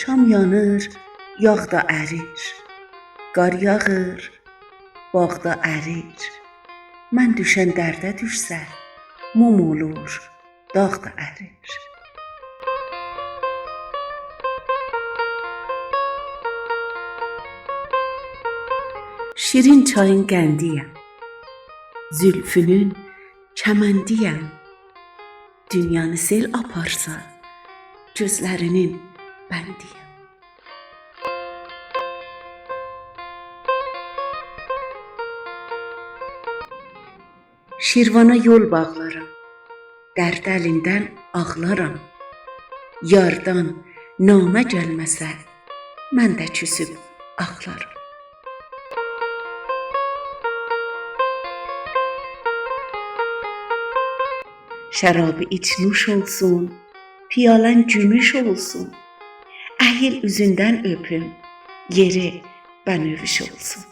Şam yanır, yağ da ərir. Qar yağır, bağda ərir. Mən düşən dərdə düşsə, mum olur, dağ da ərir. Şirin çayın qəndiyəm, zülfünün kəməndiyəm. Dünyanı sel aparsa, gözlərinin bəndiyəm. Şirvana yol bağlaram, dərd əlindən ağlaram. Yardan namə gəlməsə, mən də küsüb ağlaram. Şərabı iç nuş olsun, piyalən gümüş olsun. Əhil üzündən öpüm, yeri bənövş olsun.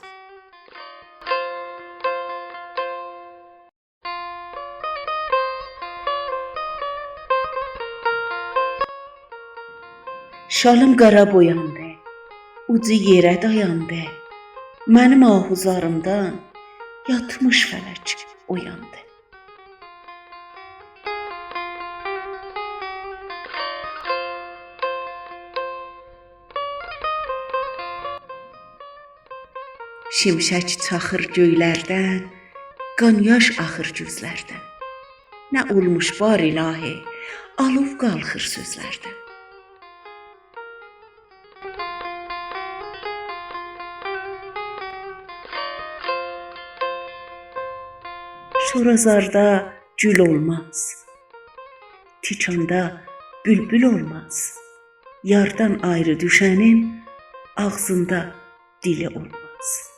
Şalım qara boyandı, ucu yerə dayandı. Mənim ahuzarımdan yatmış fələk oyandı. Şimşək çaxır göylərdən, qan yaş axır gözlərdən. Nə olmuş var ilahi, alov qalxır sözlərdən. Şorazarda gül olmaz, tikanda bülbül olmaz. Yardan ayrı düşənin ağzında dili olmaz.